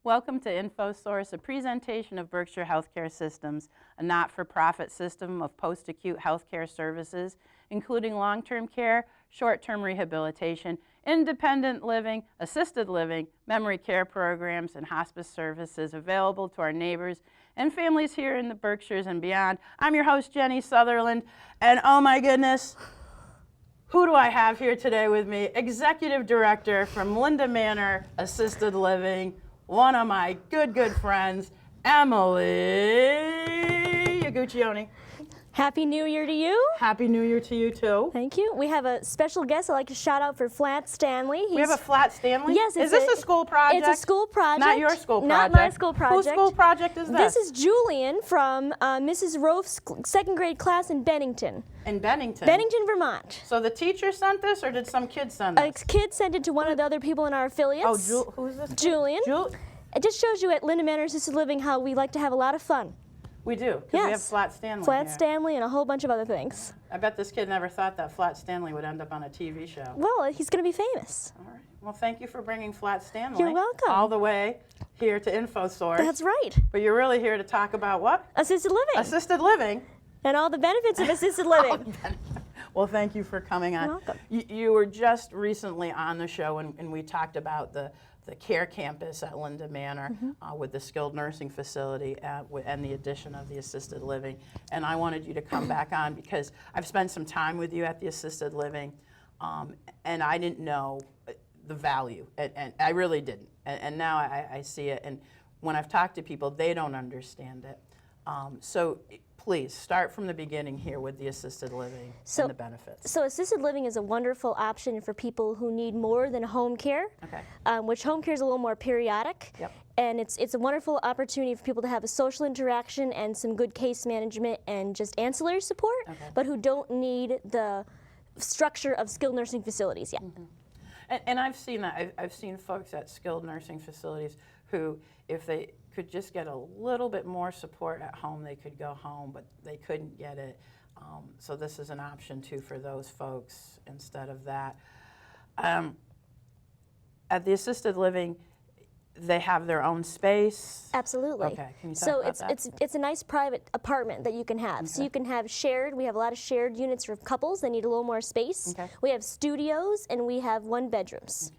Welcome to InfoSource, a presentation of Berkshire Healthcare Systems, a not-for-profit system of post-acute healthcare services, including long-term care, short-term rehabilitation, independent living, assisted living, memory care programs, and hospice services available to our neighbors and families here in the Berkshires and beyond. I'm your host, Jenny Sutherland, and oh my goodness, who do I have here today with me? Executive Director from Manor Assisted Living, one of my good friends, Emily Yaguccione. Happy New Year to you. Happy New Year to you too. Thank you. We have a special guest I'd like to shout out for Flat Stanley. We have a Flat Stanley? Yes. Is this a school project? It's a school project. Not your school project? Not my school project. Whose school project is this? This is Julian from Mrs. Roaf's second grade class in Bennington. In Bennington? Bennington, Vermont. So the teacher sent this, or did some kid send A this? kid sent it to one of the other people in our affiliates. Oh, who's this? Julian. It just shows you at Manor Assisted Living how we like to have a lot of fun. We do, because we have Flat Stanley Flat here. Stanley and a whole bunch of other things. I bet this kid never thought that Flat Stanley would end up on a TV show. Well, he's going to be famous. All right. Well, thank you for bringing Flat Stanley. You're welcome. All the way here to InfoSource. That's right. But you're really here to talk about what? Assisted living. Assisted living. And all the benefits of assisted living. Well, thank you for coming on. You're welcome. You were just recently on the show, and we talked about the care campus at Linda Manor with the skilled nursing facility and the addition of the assisted living. And I wanted you to come back on because I've spent some time with you at the assisted living, and I didn't know the value, and I really didn't. And now I see it, and when I've talked to people, they don't understand it. So please start from the beginning here with the assisted living and the benefits. So assisted living is a wonderful option for people who need more than home care, which home care is a little more periodic. Yep. And it's a wonderful opportunity for people to have a social interaction and some good case management and just ancillary support, but who don't need the structure of skilled nursing facilities yet. And I've seen that. I've seen folks at skilled nursing facilities who, if they could just get a little bit more support at home, they could go home, but they couldn't get it. So this is an option too for those folks instead of that. At the assisted living, they have their own space. Absolutely. Okay, can you talk about that? It's a nice private apartment that you can have. So you can have shared. We have a lot of shared units for couples that need a little more space. We have studios and we have one bedrooms.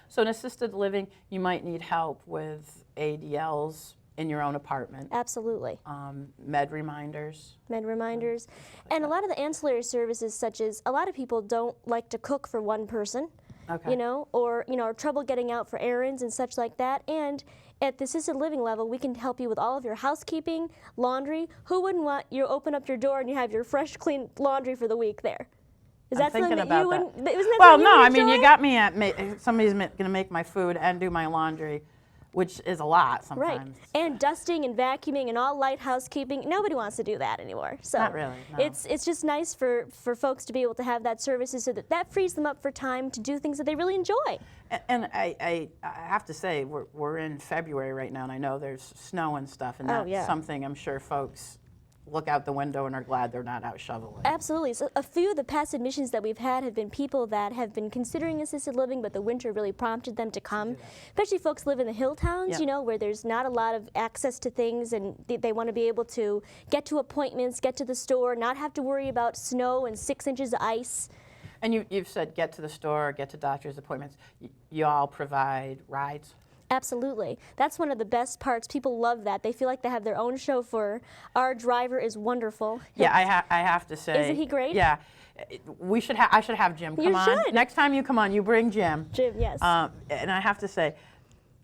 So in assisted living, you might need help with ADLs in your own apartment. Absolutely. Med reminders. Med reminders. And a lot of the ancillary services, such as a lot of people don't like to cook for one person. You know, or trouble getting out for errands and such like that. And at the assisted living level, we can help you with all of your housekeeping, laundry. Who wouldn't want you to open up your door and you have your fresh, clean laundry for the week there? Is that something that you wouldn't? Well, no, I mean, you got me at somebody's going to make my food and do my laundry, which is a lot sometimes. Right, and dusting and vacuuming and all light housekeeping. Nobody wants to do that anymore. So not really. No. It's just nice for folks to be able to have that services so that frees them up for time to do things that they really enjoy. And I have to say, we're in February right now, and I know there's snow and stuff, and that's something I'm sure folks look out the window and are glad they're not out shoveling. Absolutely. So a few of the past admissions that we've had have been people that have been considering assisted living, but the winter really prompted them to come. Especially folks live in the hill towns, you know, where there's not a lot of access to things, and they want to be able to get to appointments, get to the store, not have to worry about snow and 6 inches of ice. And you've said get to the store, get to doctor's appointments. You all provide rides? Absolutely. That's one of the best parts. People love that. They feel like they have their own chauffeur. Our driver is wonderful. Yeah, I have to say. Isn't he great? Yeah. I should have Jim come on. You should. Next time you come on, you bring Jim. Jim, yes. And I have to say,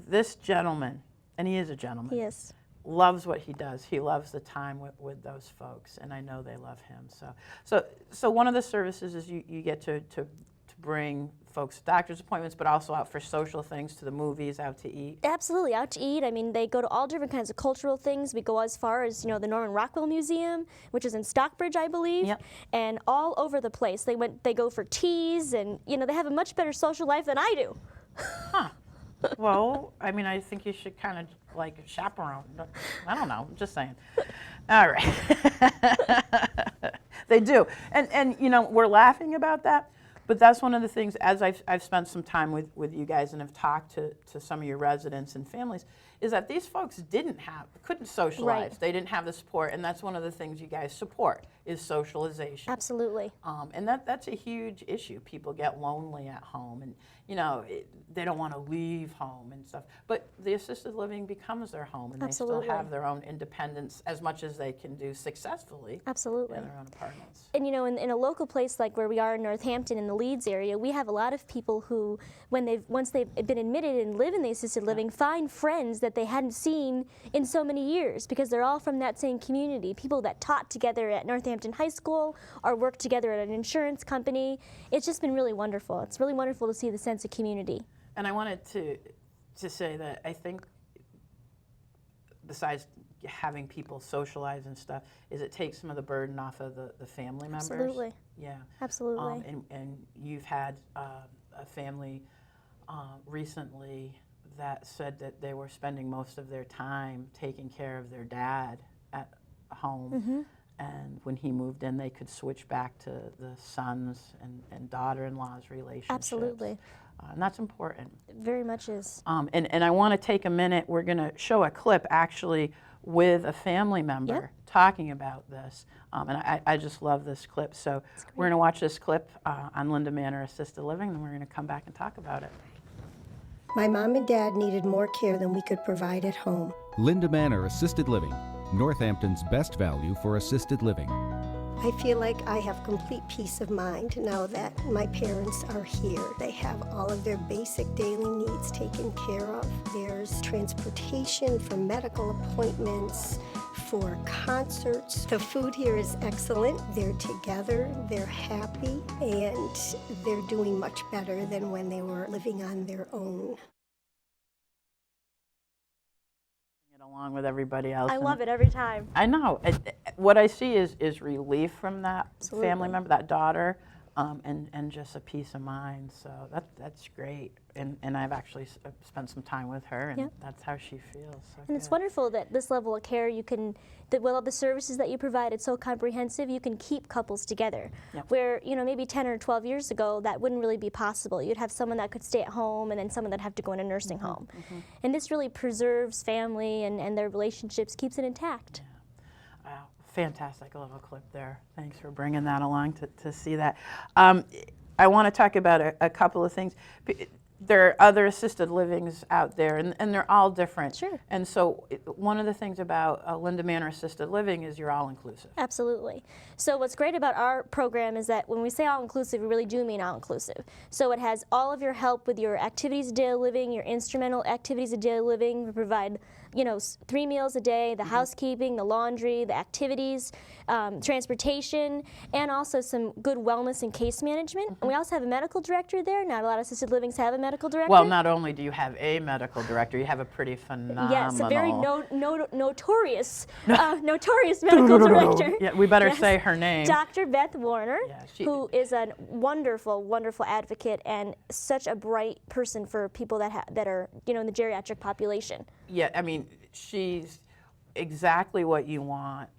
this gentleman, and he is a gentleman. Yes. Loves what he does. He loves the time with those folks, and I know they love him. So one of the services is you get to bring folks to doctor's appointments, but also out for social things, to the movies, out to eat. Absolutely, out to eat. I mean, they go to all different kinds of cultural things. We go as far as, the Norman Rockwell Museum, which is in Stockbridge, I believe, and all over the place. They go for teas, and they have a much better social life than I do. Huh. Well, I mean, I think you should kind of like chaperone. I don't know. I'm just saying. All right. They do, and we're laughing about that. But that's one of the things, as I've spent some time with you guys and have talked to some of your residents and families, is that these folks couldn't socialize. Right. They didn't have the support, and that's one of the things you guys support is socialization. Absolutely. And that's a huge issue. People get lonely at home, and they don't want to leave home and stuff. But the assisted living becomes their home, and Absolutely. they still have their own independence as much as they can do successfully. Absolutely. In their own apartments. And in a local place like where we are in Northampton in the Leeds area, we have a lot of people who, once they've been admitted and live in the assisted living, find friends that they hadn't seen in so many years because they're all from that same community. People that taught together at Northampton High School or worked together at an insurance company. It's just been really wonderful. It's really wonderful to see the sense of community. And I wanted to say that I think besides having people socialize and stuff, is it takes some of the burden off of the family members. Absolutely. Yeah. Absolutely. And you've had a family recently that said that they were spending most of their time taking care of their dad at home. And when he moved in, they could switch back to the sons and daughter-in-law's relationships. Absolutely. And that's important. It very much is. And I want to take a minute. We're going to show a clip actually with a family member Yep. talking about this. And I just love this clip. So we're going to watch this clip on Linda Manor Assisted Living, and we're going to come back and talk about it. My mom and dad needed more care than we could provide at home. Linda Manor Assisted Living, Northampton's best value for assisted living. I feel like I have complete peace of mind now that my parents are here. They have all of their basic daily needs taken care of. There's transportation for medical appointments, for concerts. The food here is excellent. They're together, they're happy, and they're doing much better than when they were living on their own. Along with everybody else. I love it every time. I know. What I see is relief from that Absolutely. family member, that daughter, and just a peace of mind. So that's great. And I've actually spent some time with her, and Yep. that's how she feels. So And it's good. wonderful that this level of care that with all the services that you provide, it's so comprehensive, you can keep couples together. Yep. Where, maybe 10 or 12 years ago, that wouldn't really be possible. You'd have someone that could stay at home and then someone that'd have to go in a nursing home. And this really preserves family and their relationships, keeps it intact. Wow, fantastic little clip there. Thanks for bringing that along to see that. I want to talk about a couple of things. There are other assisted livings out there, and they're all different. Sure. And so one of the things about Linda Manor Assisted Living is you're all-inclusive. Absolutely. So what's great about our program is that when we say all-inclusive, we really do mean all-inclusive. So it has all of your help with your activities of daily living, your instrumental activities of daily living. We provide 3 meals a day, the housekeeping, the laundry, the activities, transportation, and also some good wellness and case management. And we also have a medical director there. Not a lot of assisted livings have a medical director. Well, not only do you have a medical director, you have a pretty phenomenal... Yes, a very notorious medical director. Yeah, we better Yes. say her name. Dr. Beth Warner, Yeah, who is a wonderful, wonderful advocate and such a bright person for people that are in the geriatric population. Yeah, I mean, she's exactly what you want.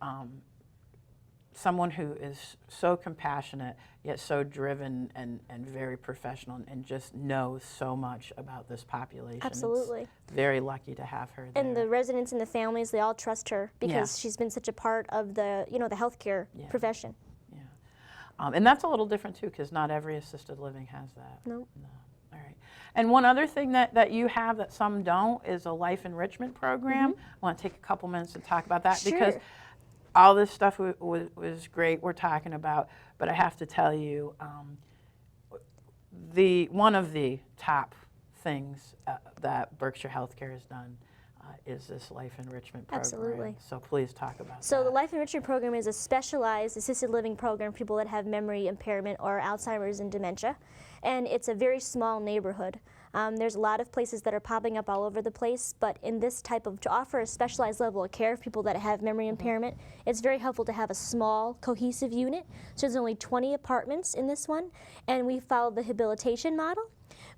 Someone who is so compassionate, yet so driven and very professional, and just knows so much about this population. Absolutely. It's very lucky to have her there. And the residents and the families, they all trust her because she's been such a part of the healthcare profession. Yeah. And that's a little different too, because not every assisted living has that. No. No. All right. And one other thing that you have that some don't is a life enrichment program. I want to take a couple minutes to talk about that because Sure. all this stuff was great we're talking about, but I have to tell you, one of the top things that Berkshire Healthcare has done is this life enrichment program. Absolutely. So please talk about that. So the Life Enrichment Program is a specialized assisted living program for people that have memory impairment or Alzheimer's and dementia. And it's a very small neighborhood. There's a lot of places that are popping up all over the place, but in this to offer a specialized level of care for people that have memory impairment, it's very helpful to have a small, cohesive unit. So there's only 20 apartments in this one, and we follow the habilitation model.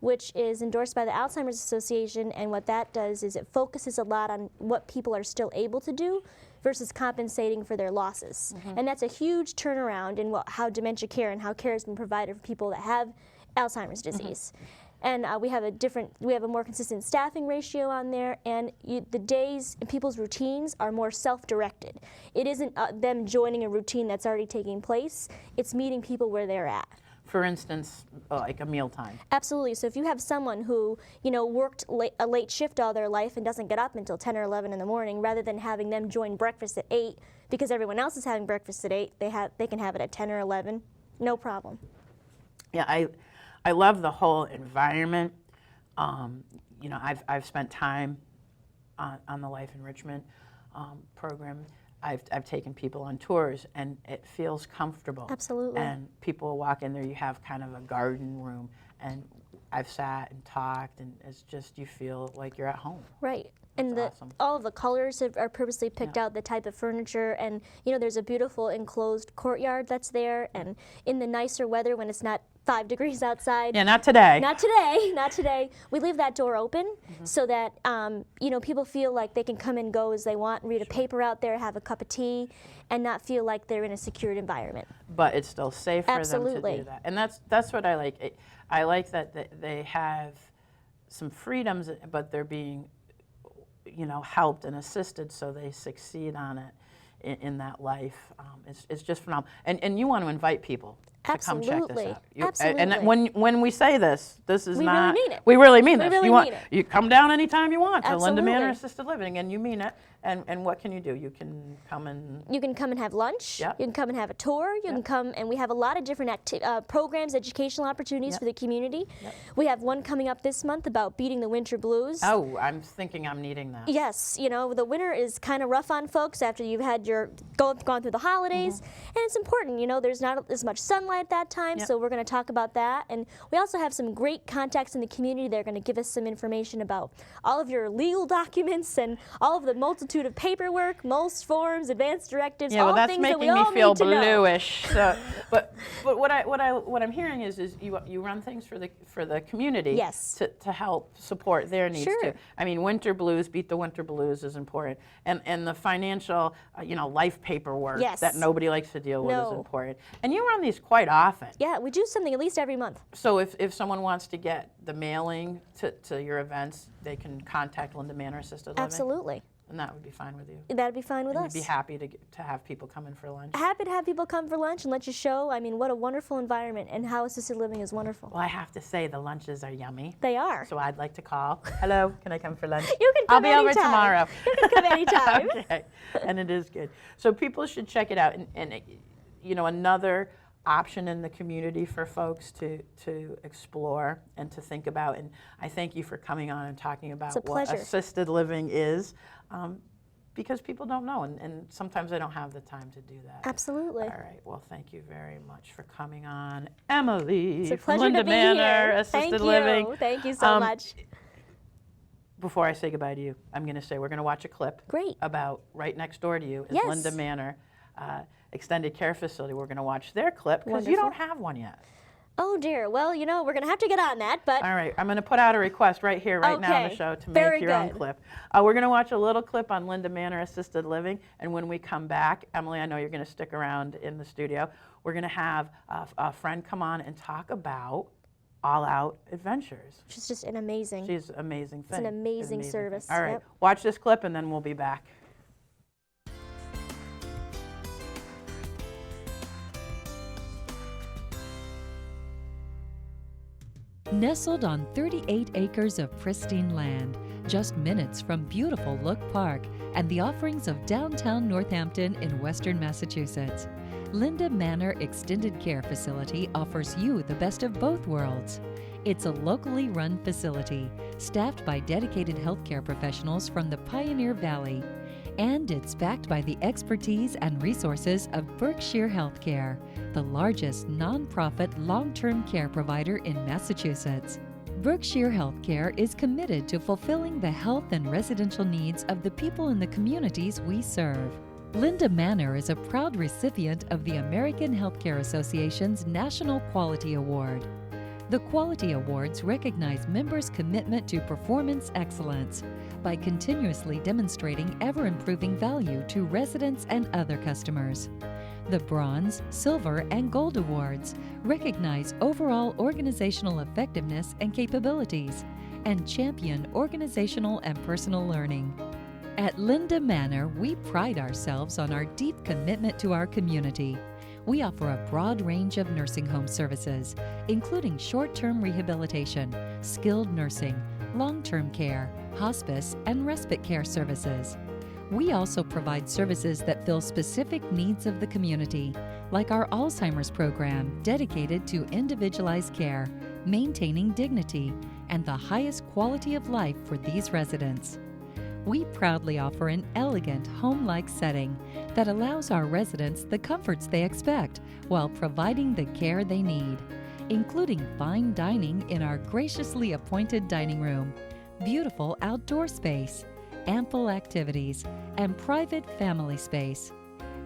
which is endorsed by the Alzheimer's Association, and what that does is it focuses a lot on what people are still able to do versus compensating for their losses. And that's a huge turnaround in how dementia care and how care has been provided for people that have Alzheimer's disease. And we have a more consistent staffing ratio on there, and the days and people's routines are more self-directed. It isn't them joining a routine that's already taking place, it's meeting people where they're at. For instance, like a mealtime. Absolutely. So if you have someone who, worked a late shift all their life and doesn't get up until 10 or 11 in the morning, rather than having them join breakfast at 8 because everyone else is having breakfast at 8, they can have it at 10 or 11, no problem. Yeah, I love the whole environment. I've spent time on the Life Enrichment program. I've taken people on tours, and it feels comfortable. Absolutely. And people walk in there, you have kind of a garden room, and I've sat and talked, and it's just, you feel like you're at home. Right. That's And awesome. all of the colors are purposely picked out, the type of furniture, and there's a beautiful enclosed courtyard that's there, and in the nicer weather when it's not 5 degrees outside. Yeah, not today. Not today, not today. We leave that door open so that people feel like they can come and go as they want, read a paper out there, have a cup of tea, and not feel like they're in a secured environment. But it's still safe for them Absolutely. to do that. And that's what I like. I like that they have some freedoms, but they're being helped and assisted so they succeed on it in that life. It's just phenomenal. And you want to invite people to come check Absolutely. this out. Absolutely. And when we say this is We not... really mean it. We really mean We this. really You mean it. You come down anytime you want to Linda Manor Absolutely. Assisted Living, and you mean it. And what can you do? You can come and... You can come and have lunch. Yep. You can come and have a tour. You can come, and we have a lot of different programs, educational opportunities for the community. We have one coming up this month about beating the winter blues. Oh, I'm thinking I'm needing that. Yes, the winter is kind of rough on folks after you've had gone through the holidays, and it's important. There's not as much sunlight at that time, so we're going to talk about that. And we also have some great contacts in the community that are going to give us some information about all of your legal documents and all of the multitude of paperwork, most forms, advance directives, Yeah, well, all that's things that we making me all feel need to know. bluish. So, but what I'm hearing is you run things for the community. Yes. To help support their needs Sure. too. I mean, winter blues, beat the winter blues is important, and the financial, life paperwork Yes. that nobody likes to deal with is No. important. And you run these quite often. Yeah, we do something at least every month. So if someone wants to get the mailing to your events, they can contact Linda Manor Assisted Living. Absolutely. And that would be fine with you. That'd be fine with And us. you'd be happy to have people come in for lunch. Happy to have people come for lunch and let you show, what a wonderful environment and how assisted living is wonderful. Well, I have to say the lunches are yummy. They are. So I'd like to call. Hello, can I come for lunch? You can come I'll be over anytime. tomorrow. You can come anytime. Okay, and it is good. So people should check it out. And another option in the community for folks to explore and to think about. And I thank you for coming on and talking about It's a what pleasure. assisted living is. Because people don't know, and sometimes they don't have the time to do that. Absolutely. All right. Well, thank you very much for coming on, Emily. It's a from pleasure Linda to be Manor here. Assisted Thank Living. you. Thank you so much. Before I say goodbye to you, I'm going to say we're going to watch a clip. Great. About right next door to you is Yes. Linda Manor Extended Care Facility. We're going to watch their clip because you don't have one yet. Oh dear. Well, we're going to have to get on that, but All right, I'm going to put out a request right here, right now on the Okay. show to Very make your own good. clip. We're going to watch a little clip on Linda Manor Assisted Living, and when we come back, Emily, I know you're going to stick around in the studio. We're going to have a friend come on and talk about All Out Adventures. which is just an amazing. She's an amazing thing. an amazing service, All right, yep. watch this clip, and then we'll be back. Nestled on 38 acres of pristine land, just minutes from beautiful Look Park and the offerings of downtown Northampton in western Massachusetts, Linda Manor Extended Care Facility offers you the best of both worlds. It's a locally run facility, staffed by dedicated healthcare professionals from the Pioneer Valley, and it's backed by the expertise and resources of Berkshire Healthcare, the largest nonprofit long-term care provider in Massachusetts. Berkshire Healthcare is committed to fulfilling the health and residential needs of the people in the communities we serve. Linda Manor is a proud recipient of the American Healthcare Association's National Quality Award. The Quality Awards recognize members' commitment to performance excellence by continuously demonstrating ever-improving value to residents and other customers. The Bronze, Silver, and Gold Awards recognize overall organizational effectiveness and capabilities and champion organizational and personal learning. At Linda Manor, we pride ourselves on our deep commitment to our community. We offer a broad range of nursing home services, including short-term rehabilitation, skilled nursing, long-term care, hospice, and respite care services. We also provide services that fill specific needs of the community, like our Alzheimer's program dedicated to individualized care, maintaining dignity, and the highest quality of life for these residents. We proudly offer an elegant, home-like setting that allows our residents the comforts they expect while providing the care they need, including fine dining in our graciously appointed dining room, beautiful outdoor space, ample activities, and private family space.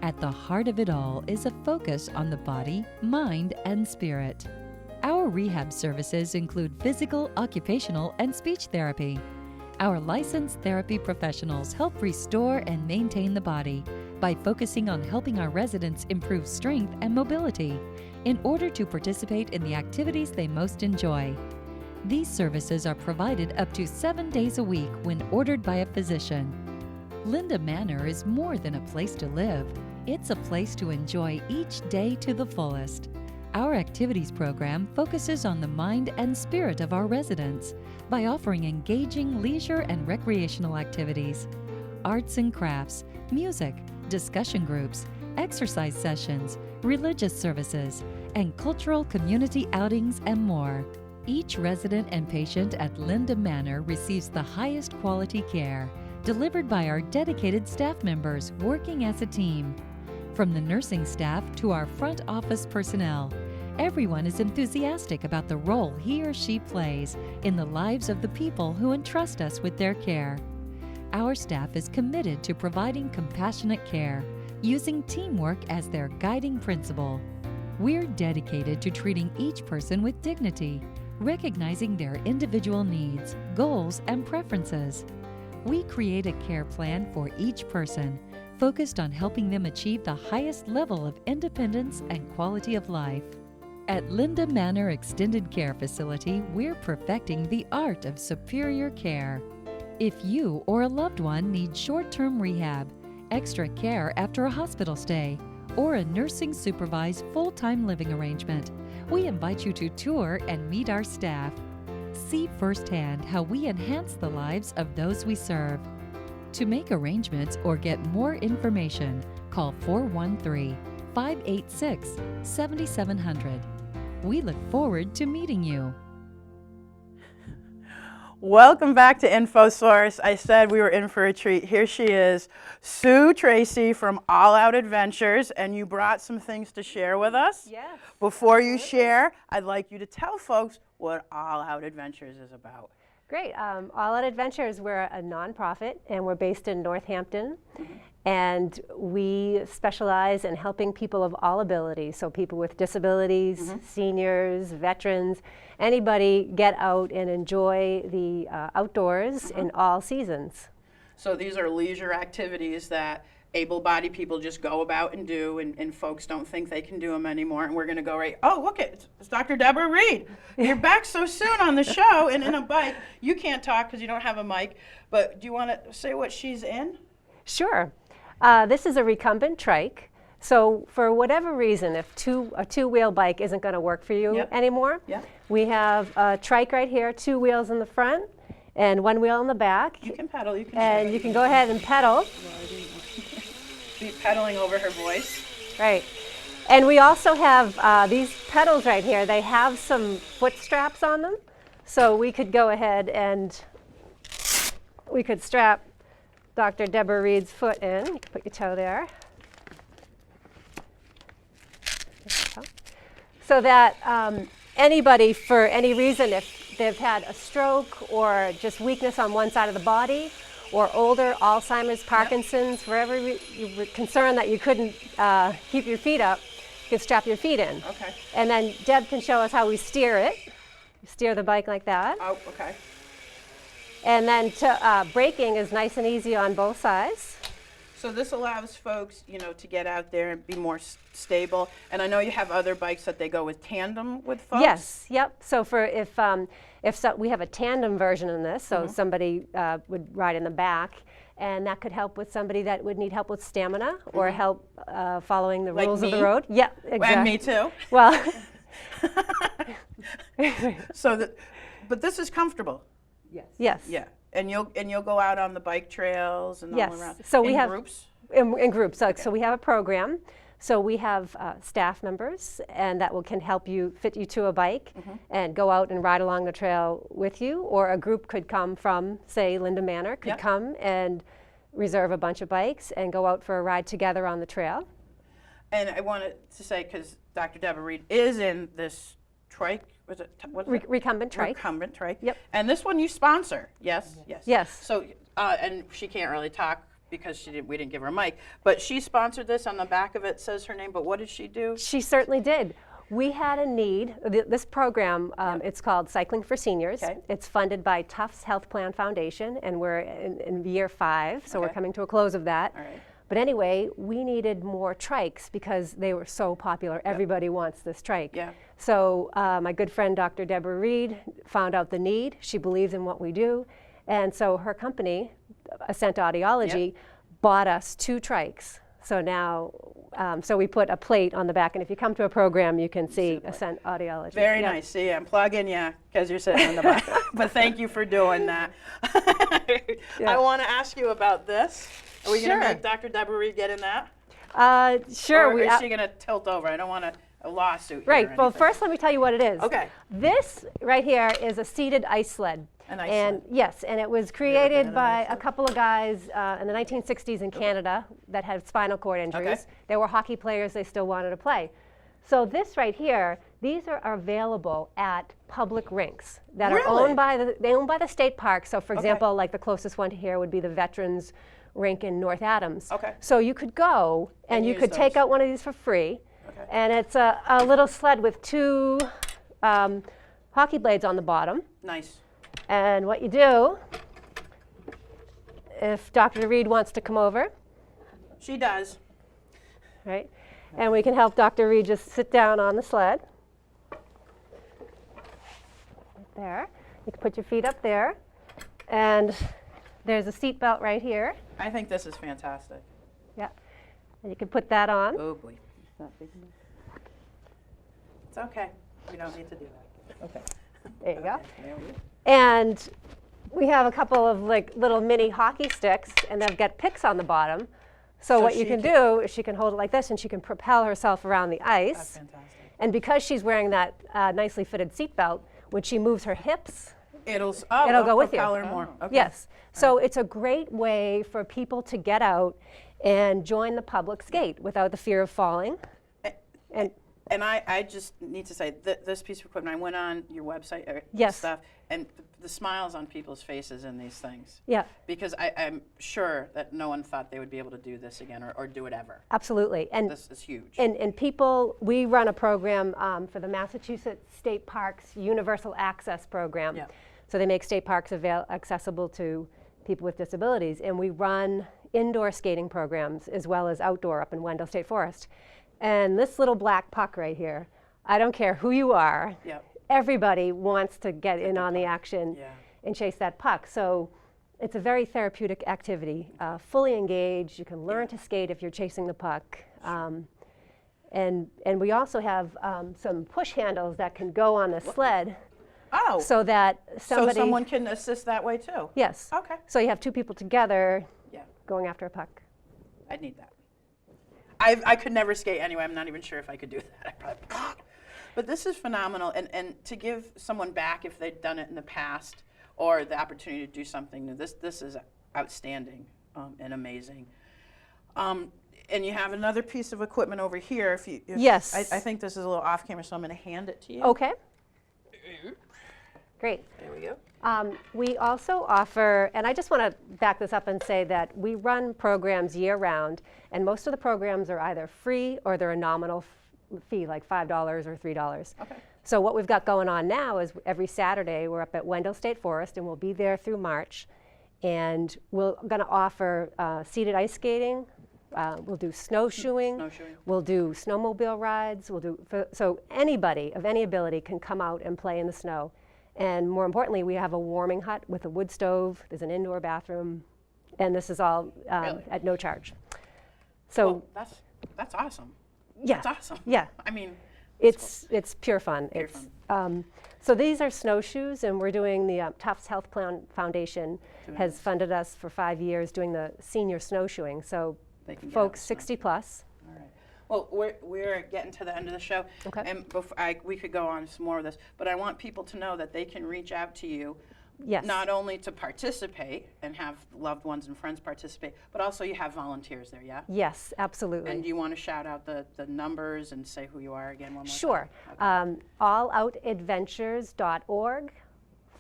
At the heart of it all is a focus on the body, mind, and spirit. Our rehab services include physical, occupational, and speech therapy. Our licensed therapy professionals help restore and maintain the body by focusing on helping our residents improve strength and mobility in order to participate in the activities they most enjoy. These services are provided up to 7 days a week when ordered by a physician. Linda Manor is more than a place to live. It's a place to enjoy each day to the fullest. Our activities program focuses on the mind and spirit of our residents by offering engaging leisure and recreational activities, arts and crafts, music, discussion groups, exercise sessions, religious services, and cultural community outings and more. Each resident and patient at Linda Manor receives the highest quality care, delivered by our dedicated staff members working as a team. From the nursing staff to our front office personnel, everyone is enthusiastic about the role he or she plays in the lives of the people who entrust us with their care. Our staff is committed to providing compassionate care, using teamwork as their guiding principle. We're dedicated to treating each person with dignity, recognizing their individual needs, goals, and preferences. We create a care plan for each person, focused on helping them achieve the highest level of independence and quality of life. At Linda Manor Extended Care Facility, we're perfecting the art of superior care. If you or a loved one need short-term rehab, extra care after a hospital stay, or a nursing supervised full-time living arrangement, we invite you to tour and meet our staff. See firsthand how we enhance the lives of those we serve. To make arrangements or get more information, call 413-586-7700. We look forward to meeting you. Welcome back to InfoSource. I said we were in for a treat. Here she is, Sue Tracy from All Out Adventures, and you brought some things to share with us. Yes. Before you share, I'd like you to tell folks what All Out Adventures is about. Great. All Out Adventures, we're a nonprofit, and we're based in Northampton. And we specialize in helping people of all abilities, so people with disabilities, seniors, veterans, anybody get out and enjoy the outdoors in all seasons. So these are leisure activities that able-bodied people just go about and do, and folks don't think they can do them anymore. And we're going to go right, oh, look, it's Dr. Deborah Reed. You're back so soon on the show and in a bike. You can't talk because you don't have a mic, but do you want to say what she's in? Sure. This is a recumbent trike. So for whatever reason, if a two-wheel bike isn't going to work for you anymore, we have a trike right here, 2 wheels in the front and 1 wheel in the back. You can pedal. You can. And you can go ahead and pedal. Be pedaling over her voice. Right. And we also have these pedals right here. They have some foot straps on them. So we could go ahead and we could strap Dr. Deborah Reed's foot in. You can put your toe there. So that anybody, for any reason, if they've had a stroke or just weakness on one side of the body, or older, Alzheimer's, Parkinson's, wherever you were concerned that you couldn't keep your feet up, you can strap your feet in. Okay. And then Deb can show us how we steer it. steer the bike like that. Oh, okay. And then braking is nice and easy on both sides. So this allows folks, to get out there and be more stable. And I know you have other bikes that they go with tandem with folks. Yes, yep. So for if we have a tandem version in this, so somebody would ride in the back, and that could help with somebody that would need help with stamina or help following the rules of the road. Yeah, exactly. And me too. Well, but this is comfortable. yes. Yeah. And you'll go out on the bike trails and all around. So we in have groups. In groups. So we have a program. So we have staff members, and that can help you fit you to a bike and go out and ride along the trail with you. Or a group could come from, say, Linda Manor, could come and reserve a bunch of bikes and go out for a ride together on the trail. And I wanted to say, because Dr. Deborah Reed is in this trike. Was it recumbent trike? Recumbent trike. Yep. And this one you sponsor, yes? Yes. Yes. So, and she can't really talk because we didn't give her a mic, but she sponsored this. On the back of it says her name, but what did she do? She certainly did. We had a need. This program, it's called Cycling for Seniors. Okay. It's funded by Tufts Health Plan Foundation, and we're in year 5, so we're coming to a close of that. All right. But anyway, we needed more trikes because they were so popular. Everybody wants this trike. Yeah. So my good friend Dr. Deborah Reed found out the need. She believes in what we do. And so her company, Ascent Audiology, bought us 2 trikes. So now, so we put a plate on the back, and if you come to a program, you can see Ascent Audiology. Very nice. See, I'm plugging you because you're sitting on the bike. But thank you for doing that. I want to ask you about this. Are we going to make Dr. Deborah Reed get in that? Sure. Or is she going to tilt over? I don't want a lawsuit here. Right. Well, first let me tell you what it is. Okay. This right here is a seated ice sled. An ice sled. Yes, and it was created by a couple of guys in the 1960s in Canada that had spinal cord injuries. Okay. They were hockey players. They still wanted to play. So this right here, these are available at public rinks that are owned by the state park. So for example, like the closest one to here would be the Veterans Rink in North Adams. Okay. So you could go and you could take out one of these for free. Okay. And it's a little sled with 2 hockey blades on the bottom. Nice. And what you do, if Dr. Reed wants to come over. She does. Right? And we can help Dr. Reed just sit down on the sled. Right there. You can put your feet up there. And there's a seat belt right here. I think this is fantastic. Yeah. And you can put that on. Oh, boy. It's okay. We don't need to do that. Okay. There you go. And we have a couple of little mini hockey sticks, and they've got picks on the bottom. So what you can do is she can hold it like this, and she can propel herself around the ice. That's fantastic. And because she's wearing that nicely fitted seat belt, when she moves her hips, it'll go with you. More. Okay. Yes. So it's a great way for people to get out and join the public skate without the fear of falling. And I just need to say, this piece of equipment, I went on your website stuff, and the smiles on people's faces in these things. Yeah. Because I'm sure that no one thought they would be able to do this again or do it ever. Absolutely. And this is huge. And people, we run a program for the Massachusetts State Parks Universal Access Program. Yeah. So they make state parks accessible to people with disabilities. And we run indoor skating programs as well as outdoor up in Wendell State Forest. And this little black puck right here, I don't care who you are, everybody wants to get in on the action and chase that puck. So it's a very therapeutic activity, fully engaged. You can learn to skate if you're chasing the puck. And we also have some push handles that can go on the sled. Oh. So that someone can assist that way too? Yes. Okay. So you have 2 people together going after a puck. I'd need that. I could never skate anyway. I'm not even sure if I could do that. But this is phenomenal. And to give someone back if they've done it in the past or the opportunity to do something new, this is outstanding and amazing. And you have another piece of equipment over here. Yes. I think this is a little off camera, so I'm going to hand it to you. Okay. Great. There we go. We also offer, and I just want to back this up and say that we run programs year-round, and most of the programs are either free or they're a nominal fee, like $5 or $3. Okay. So what we've got going on now is every Saturday we're up at Wendell State Forest, and we'll be there through March. And we're going to offer seated ice skating. We'll do snowshoeing. We'll do snowmobile rides. So anybody of any ability can come out and play in the snow. And more importantly, we have a warming hut with a wood stove. There's an indoor bathroom, and this is all Really? at no charge. So Well, that's awesome. yeah, That's awesome. yeah. I mean, It's pure fun. Pure So these are snowshoes, and we're doing the Tufts Health Plan Foundation has funded us for 5 years doing the senior snowshoeing. So They can get folks out 60 plus. all right. Well, we're getting to the end of the show, Okay. and we could go on some more of this, but I want people to know that they can reach out to you. Yes. Not only to participate and have loved ones and friends participate, but also you have volunteers there, yeah? Yes, absolutely. And do you want to shout out the numbers and say who you are again one more Sure. time? Alloutadventures.org,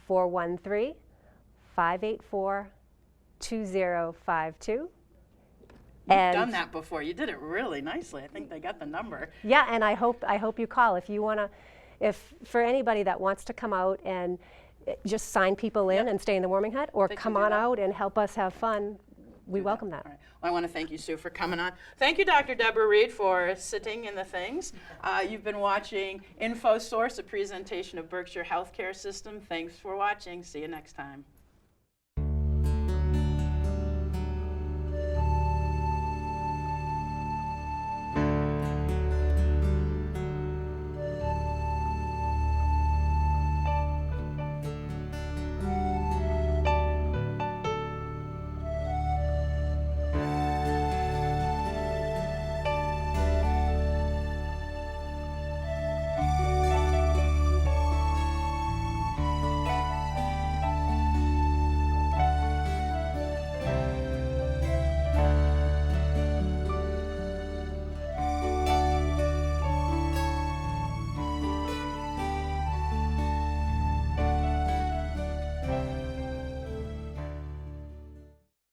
413-584-2052. You've done that before. You did it really nicely. I think they got the number. Yeah, and I hope you call if you want to, if for anybody that wants to come out and just sign people in and stay in the warming hut, or They can come do on that. out and help us have fun, we welcome that. All right. Well, I want to thank you, Sue, for coming on. Thank you, Dr. Deborah Reed, for sitting in the things. You've been watching InfoSource, a presentation of Berkshire Healthcare System. Thanks for watching. See you next time.